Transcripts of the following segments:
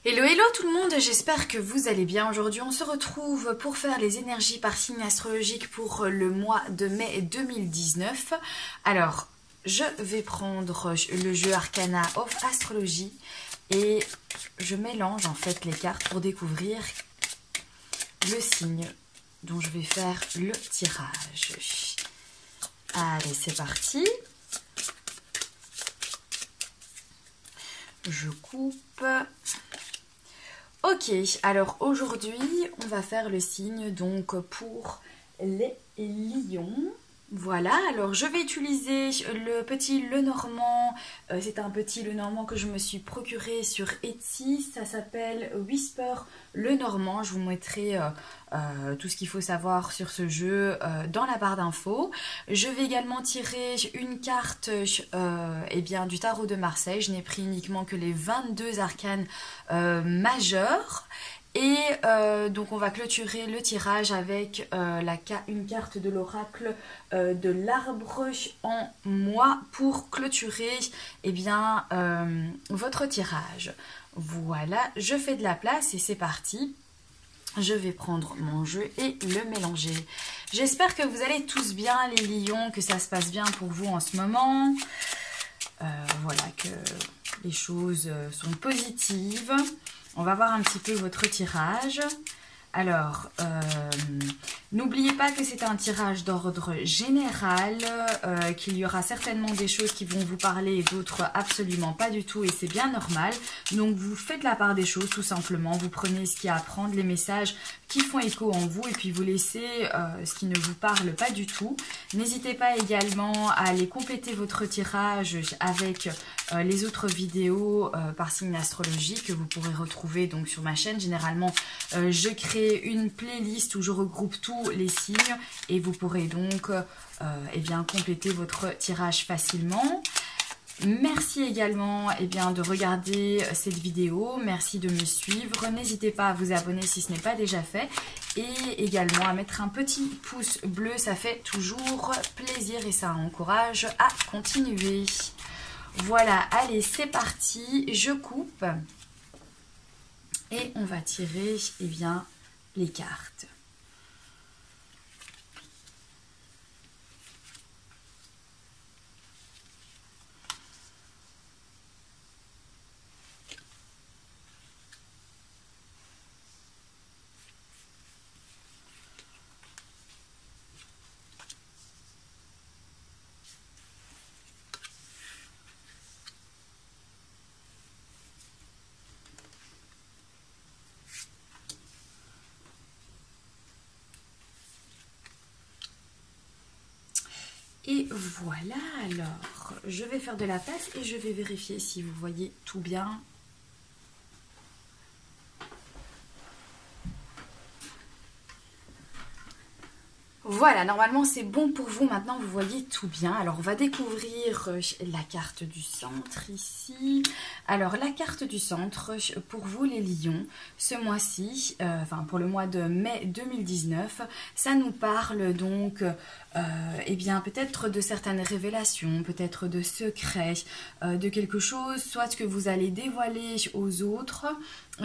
Hello hello tout le monde, j'espère que vous allez bien. Aujourd'hui on se retrouve pour faire les énergies par signe astrologique pour le mois de mai 2019. Alors je vais prendre le jeu Arcana of Astrology et je mélange en fait les cartes pour découvrir le signe dont je vais faire le tirage. Allez, c'est parti. Je coupe. Ok, alors aujourd'hui, on va faire le signe donc pour les lions. Voilà, alors je vais utiliser le petit Lenormand. C'est un petit Lenormand que je me suis procuré sur Etsy. Ça s'appelle Whisper Lenormand. Je vous mettrai tout ce qu'il faut savoir sur ce jeu dans la barre d'infos. Je vais également tirer une carte du tarot de Marseille. Je n'ai pris uniquement que les 22 arcanes majeurs. Et donc on va clôturer le tirage avec une carte de l'oracle de l'arbre en moi pour clôturer votre tirage. Voilà, je fais de la place et c'est parti. Je vais prendre mon jeu et le mélanger. J'espère que vous allez tous bien les lions, que ça se passe bien pour vous en ce moment. Voilà, que les choses sont positives. On va voir un petit peu votre tirage. Alors, n'oubliez pas que c'est un tirage d'ordre général, qu'il y aura certainement des choses qui vont vous parler et d'autres absolument pas du tout et c'est bien normal. Donc vous faites la part des choses tout simplement, vous prenez ce qu'il y a à prendre, les messages qui font écho en vous et puis vous laissez ce qui ne vous parle pas du tout. N'hésitez pas également à aller compléter votre tirage avec les autres vidéos par signe astrologie que vous pourrez retrouver donc sur ma chaîne. Généralement, je crée une playlist où je regroupe tous les signes et vous pourrez donc compléter votre tirage facilement. Merci également de regarder cette vidéo, merci de me suivre, n'hésitez pas à vous abonner si ce n'est pas déjà fait et également à mettre un petit pouce bleu, ça fait toujours plaisir et ça encourage à continuer. Voilà, allez c'est parti, je coupe et on va tirer les cartes. Et voilà, alors, je vais faire de la place et je vais vérifier si vous voyez tout bien. Voilà, normalement c'est bon pour vous, maintenant vous voyez tout bien. Alors on va découvrir la carte du centre ici. Alors la carte du centre, pour vous les lions, ce mois-ci, pour le mois de mai 2019, ça nous parle donc peut-être de certaines révélations, peut-être de secrets, de quelque chose, soit que vous allez dévoiler aux autres,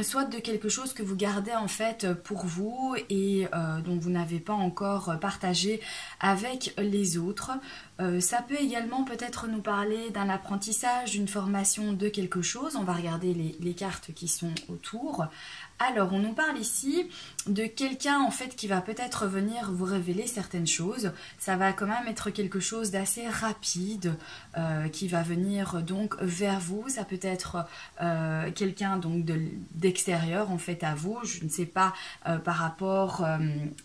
soit de quelque chose que vous gardez en fait pour vous et dont vous n'avez pas encore partagé avec les autres. Ça peut également peut-être nous parler d'un apprentissage, d'une formation de quelque chose. On va regarder les cartes qui sont autour. Alors, on nous parle ici de quelqu'un en fait qui va peut-être venir vous révéler certaines choses. Ça va quand même être quelque chose d'assez rapide qui va venir donc vers vous. Ça peut être quelqu'un donc d'extérieur en fait à vous. Je ne sais pas par rapport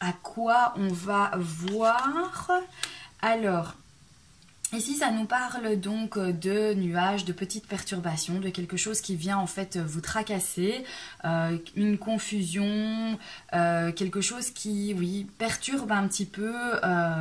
à quoi on va voir. Alors, ici, ça nous parle donc de nuages, de petites perturbations, de quelque chose qui vient en fait vous tracasser, une confusion, quelque chose qui, oui, perturbe un petit peu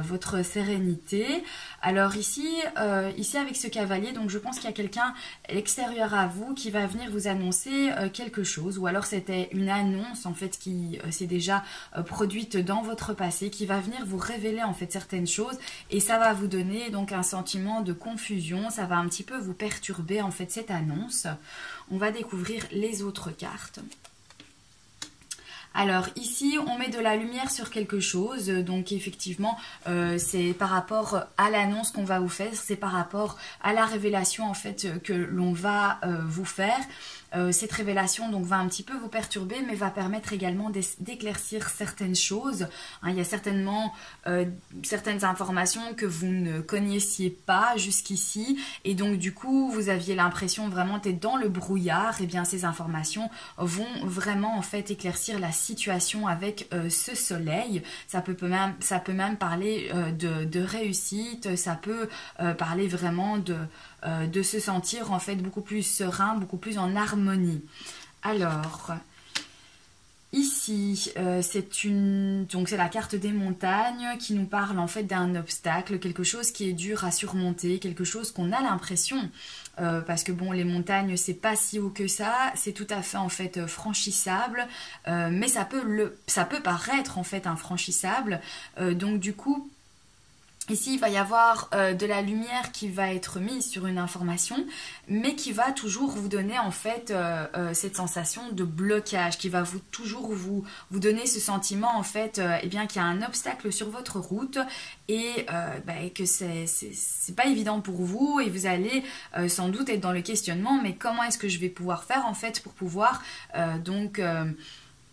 votre sérénité. Alors ici avec ce cavalier, donc je pense qu'il y a quelqu'un extérieur à vous qui va venir vous annoncer quelque chose, ou alors c'était une annonce en fait qui s'est déjà produite dans votre passé, qui va venir vous révéler en fait certaines choses, et ça va vous donner donc un sentiment sentiment de confusion, ça va un petit peu vous perturber en fait cette annonce. On va découvrir les autres cartes. Alors ici, on met de la lumière sur quelque chose, donc effectivement, c'est par rapport à l'annonce qu'on va vous faire, c'est par rapport à la révélation en fait que l'on va vous faire. Cette révélation donc va un petit peu vous perturber, mais va permettre également d'éclaircir certaines choses. Hein, il y a certainement certaines informations que vous ne connaissiez pas jusqu'ici, et donc du coup vous aviez l'impression vraiment d'être dans le brouillard. Et bien ces informations vont vraiment en fait éclaircir la situation avec ce soleil. Ça peut même parler de réussite, ça peut parler vraiment de se sentir en fait beaucoup plus serein, beaucoup plus en harmonie. Alors, ici, c'est la carte des montagnes qui nous parle en fait d'un obstacle, quelque chose qui est dur à surmonter, quelque chose qu'on a l'impression, parce que bon, les montagnes, c'est pas si haut que ça, c'est tout à fait en fait franchissable, mais ça peut paraître en fait infranchissable, donc du coup, ici, il va y avoir de la lumière qui va être mise sur une information, mais qui va toujours vous donner en fait cette sensation de blocage, qui va toujours vous donner ce sentiment en fait eh bien qu'il y a un obstacle sur votre route et que c'est pas évident pour vous et vous allez sans doute être dans le questionnement, mais comment est-ce que je vais pouvoir faire en fait pour pouvoir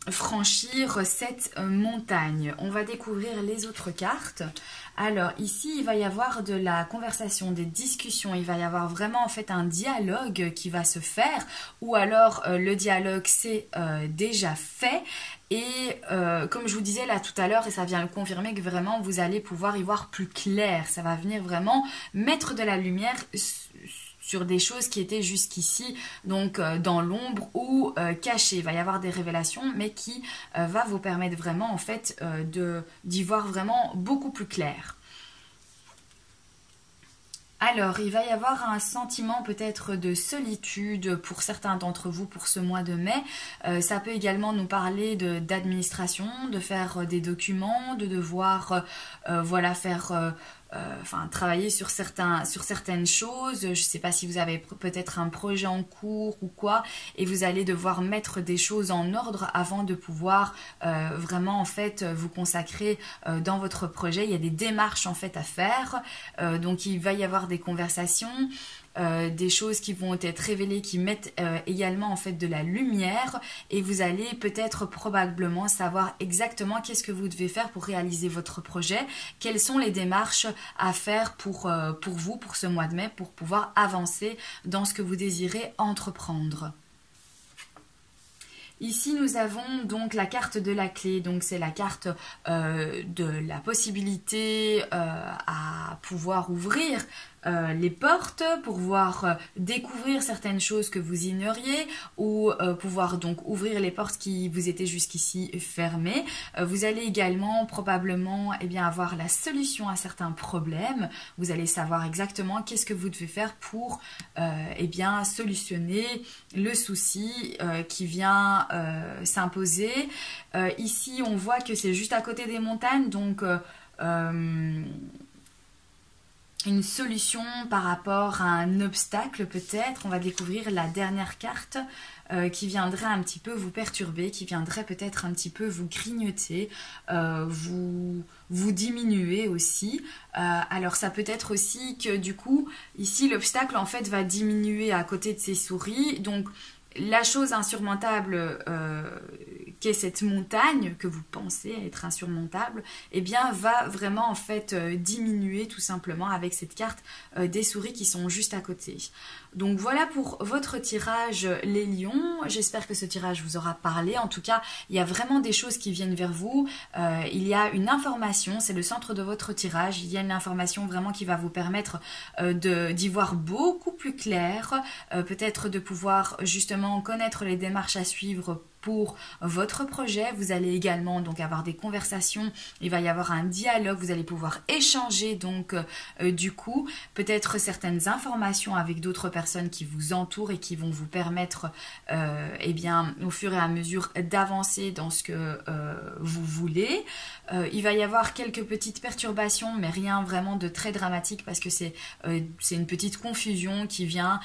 franchir cette montagne. On va découvrir les autres cartes. Alors ici, il va y avoir de la conversation, des discussions, il va y avoir vraiment en fait un dialogue qui va se faire, ou alors le dialogue c'est déjà fait. Et comme je vous disais là tout à l'heure, et ça vient le confirmer, que vraiment vous allez pouvoir y voir plus clair. Ça va venir vraiment mettre de la lumière sur des choses qui étaient jusqu'ici donc dans l'ombre ou cachées. Il va y avoir des révélations, mais qui va vous permettre vraiment en fait d'y voir vraiment beaucoup plus clair. Alors, il va y avoir un sentiment peut-être de solitude pour certains d'entre vous pour ce mois de mai. Ça peut également nous parler d'administration, de faire des documents, de devoir voilà, faire... travailler sur certaines choses. Je ne sais pas si vous avez peut-être un projet en cours ou quoi, et vous allez devoir mettre des choses en ordre avant de pouvoir vraiment en fait vous consacrer dans votre projet. Il y a des démarches en fait à faire, donc il va y avoir des conversations, des choses qui vont être révélées, qui mettent également en fait de la lumière, et vous allez peut-être probablement savoir exactement qu'est-ce que vous devez faire pour réaliser votre projet, quelles sont les démarches à faire pour vous, pour ce mois de mai, pour pouvoir avancer dans ce que vous désirez entreprendre. Ici, nous avons donc la carte de la clé, donc c'est la carte de la possibilité à pouvoir ouvrir les portes, pour pouvoir découvrir certaines choses que vous ignoriez, ou pouvoir donc ouvrir les portes qui vous étaient jusqu'ici fermées. Vous allez également probablement avoir la solution à certains problèmes. Vous allez savoir exactement qu'est-ce que vous devez faire pour solutionner le souci qui vient s'imposer. Ici, on voit que c'est juste à côté des montagnes, donc une solution par rapport à un obstacle peut-être. On va découvrir la dernière carte qui viendrait un petit peu vous perturber, qui viendrait peut-être un petit peu vous grignoter, vous diminuer aussi. Alors ça peut être aussi que du coup, ici l'obstacle en fait va diminuer à côté de ces souris. Donc la chose insurmontable qu'est cette montagne que vous pensez être insurmontable, va vraiment en fait diminuer tout simplement avec cette carte des souris qui sont juste à côté. Donc voilà pour votre tirage les lions. J'espère que ce tirage vous aura parlé. En tout cas, il y a vraiment des choses qui viennent vers vous. Il y a une information, c'est le centre de votre tirage. Il y a une information vraiment qui va vous permettre d'y voir beaucoup plus clair, peut-être de pouvoir justement connaître les démarches à suivre pour votre projet. Vous allez également donc avoir des conversations, il va y avoir un dialogue, vous allez pouvoir échanger donc du coup peut-être certaines informations avec d'autres personnes qui vous entourent et qui vont vous permettre eh bien au fur et à mesure d'avancer dans ce que vous voulez. Il va y avoir quelques petites perturbations mais rien vraiment de très dramatique parce que c'est une petite confusion qui vient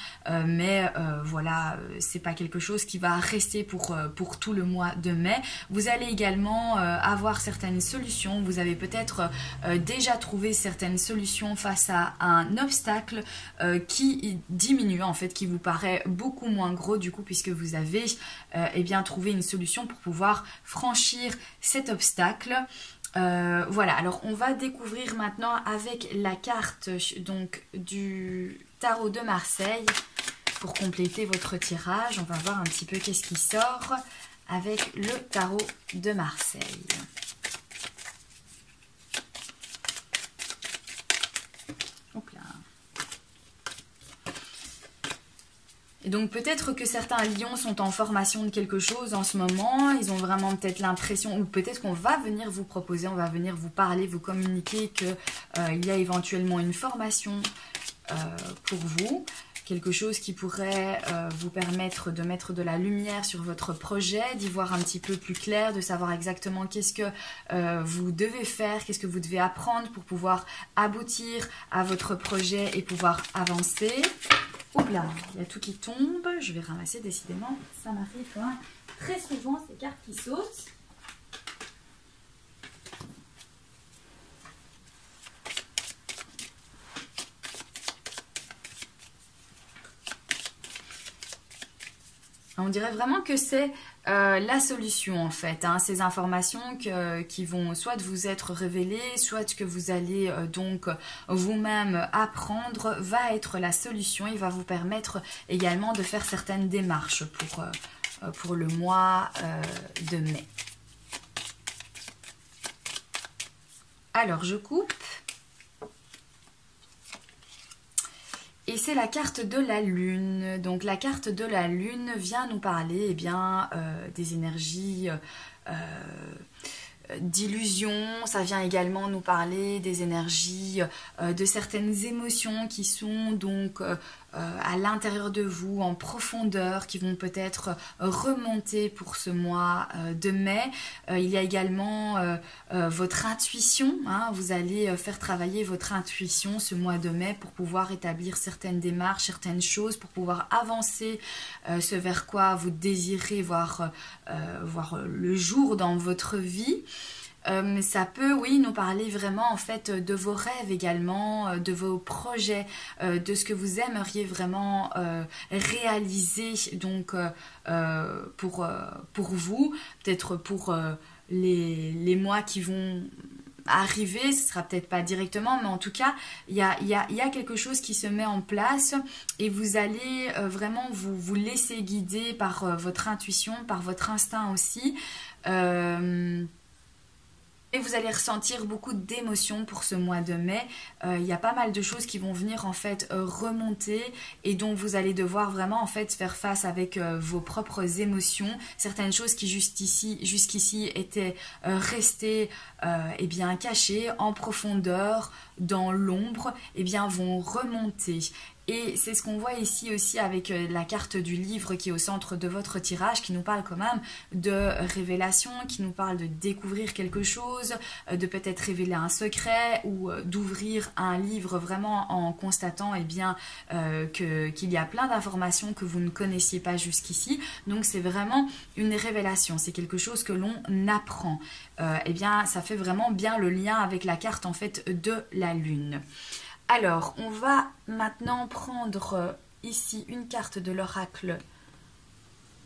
mais voilà, c'est pas quelque chose qui va rester pour tout le mois de mai. Vous allez également avoir certaines solutions, vous avez peut-être déjà trouvé certaines solutions face à un obstacle qui diminue en fait, qui vous paraît beaucoup moins gros du coup puisque vous avez eh bien trouvé une solution pour pouvoir franchir cet obstacle. Voilà, alors on va découvrir maintenant avec la carte donc du tarot de Marseille pour compléter votre tirage. On va voir un petit peu qu'est-ce qui sort avec le tarot de Marseille. Hop là. Et donc peut-être que certains lions sont en formation de quelque chose en ce moment, ils ont vraiment peut-être l'impression, ou peut-être qu'on va venir vous proposer, on va venir vous parler, vous communiquer qu'il y a éventuellement une formation pour vous, quelque chose qui pourrait vous permettre de mettre de la lumière sur votre projet, d'y voir un petit peu plus clair, de savoir exactement qu'est-ce que vous devez faire, qu'est-ce que vous devez apprendre pour pouvoir aboutir à votre projet et pouvoir avancer. Oups là, il y a tout qui tombe, je vais ramasser décidément, ça m'arrive quand même très souvent ces cartes qui sautent. On dirait vraiment que c'est la solution en fait, hein, ces informations qui vont soit vous être révélées, soit que vous allez donc vous-même apprendre, va être la solution et va vous permettre également de faire certaines démarches pour le mois de mai. Alors je coupe. Et c'est la carte de la lune. Donc la carte de la lune vient nous parler eh bien, des énergies d'illusion. Ça vient également nous parler des énergies de certaines émotions qui sont donc à l'intérieur de vous, en profondeur, qui vont peut-être remonter pour ce mois de mai. Il y a également votre intuition, hein, vous allez faire travailler votre intuition ce mois de mai pour pouvoir établir certaines démarches, certaines choses, pour pouvoir avancer ce vers quoi vous désirez voir le jour dans votre vie. Ça peut, oui, nous parler vraiment en fait de vos rêves également, de vos projets, de ce que vous aimeriez vraiment réaliser donc pour vous, peut-être pour les mois qui vont arriver, ce sera peut-être pas directement, mais en tout cas, il y a quelque chose qui se met en place et vous allez vraiment vous laisser guider par votre intuition, par votre instinct aussi. Et vous allez ressentir beaucoup d'émotions pour ce mois de mai. Il y a pas mal de choses qui vont venir en fait remonter et dont vous allez devoir vraiment en fait faire face avec vos propres émotions. Certaines choses qui jusqu'ici étaient restées eh bien cachées en profondeur, dans l'ombre, eh bien vont remonter. Et c'est ce qu'on voit ici aussi avec la carte du livre qui est au centre de votre tirage, qui nous parle quand même de révélation, qui nous parle de découvrir quelque chose, de peut-être révéler un secret ou d'ouvrir un livre vraiment en constatant eh bien, qu'il y a plein d'informations que vous ne connaissiez pas jusqu'ici. Donc c'est vraiment une révélation, c'est quelque chose que l'on apprend. Eh bien ça fait vraiment bien le lien avec la carte en fait de la lune. Alors, on va maintenant prendre ici une carte de l'oracle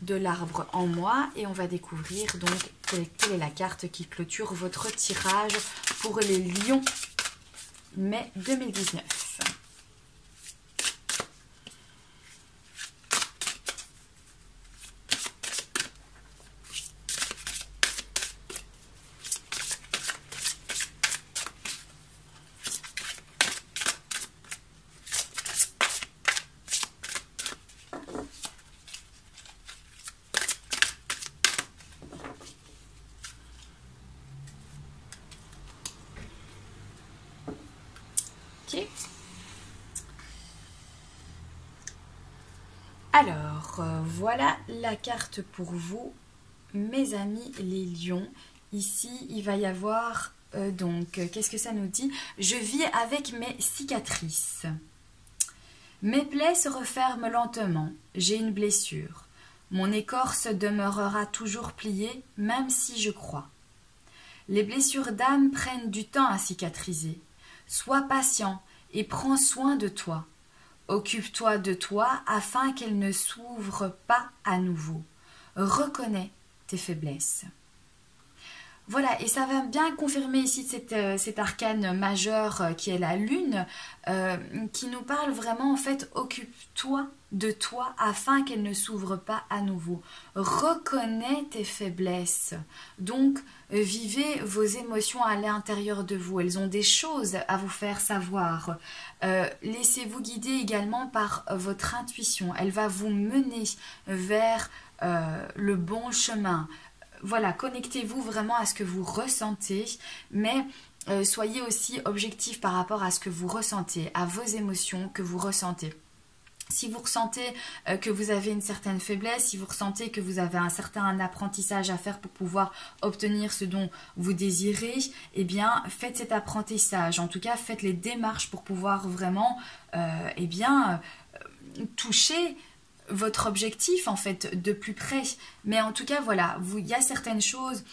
de l'arbre en moi et on va découvrir donc quelle est la carte qui clôture votre tirage pour les lions mai 2019. Alors, voilà la carte pour vous, mes amis les lions. Ici, il va y avoir, qu'est-ce que ça nous dit? Je vis avec mes cicatrices. Mes plaies se referment lentement, j'ai une blessure. Mon écorce demeurera toujours pliée, même si je crois. Les blessures d'âme prennent du temps à cicatriser. Sois patient et prends soin de toi. Occupe-toi de toi afin qu'elle ne s'ouvre pas à nouveau. Reconnais tes faiblesses. Voilà, et ça va bien confirmer ici cet arcane majeur qui est la lune, qui nous parle vraiment en fait, occupe-toi de toi afin qu'elle ne s'ouvre pas à nouveau. Reconnais tes faiblesses. Donc, vivez vos émotions à l'intérieur de vous. Elles ont des choses à vous faire savoir. Laissez-vous guider également par votre intuition. Elle va vous mener vers le bon chemin. Voilà, connectez-vous vraiment à ce que vous ressentez, mais soyez aussi objectif par rapport à ce que vous ressentez, à vos émotions que vous ressentez. Si vous ressentez que vous avez une certaine faiblesse, si vous ressentez que vous avez un certain apprentissage à faire pour pouvoir obtenir ce dont vous désirez, eh bien, faites cet apprentissage. En tout cas, faites les démarches pour pouvoir vraiment, toucher votre objectif en fait de plus près. Mais en tout cas, voilà, il y a certaines choses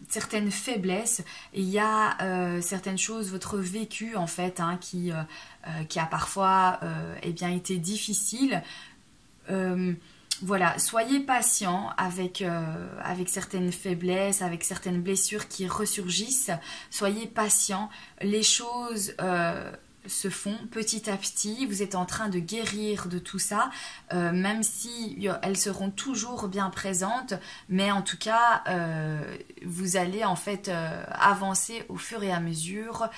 certaines faiblesses, il y a certaines choses, votre vécu en fait, qui a parfois été difficile. Voilà, soyez patient avec certaines faiblesses, avec certaines blessures qui ressurgissent. Soyez patient, les choses se font petit à petit. Vous êtes en train de guérir de tout ça, même si elles seront toujours bien présentes, mais en tout cas, vous allez en fait avancer au fur et à mesure.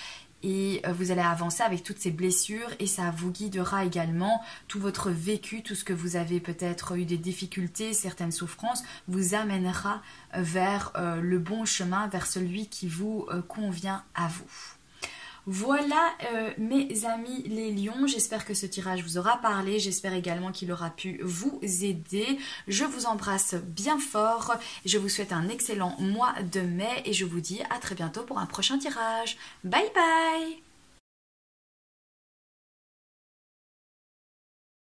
Et vous allez avancer avec toutes ces blessures et ça vous guidera également. Tout votre vécu, tout ce que vous avez peut-être eu des difficultés, certaines souffrances, vous amènera vers le bon chemin, vers celui qui vous convient à vous. Voilà mes amis les lions, j'espère que ce tirage vous aura parlé, j'espère également qu'il aura pu vous aider. Je vous embrasse bien fort, je vous souhaite un excellent mois de mai et je vous dis à très bientôt pour un prochain tirage. Bye bye!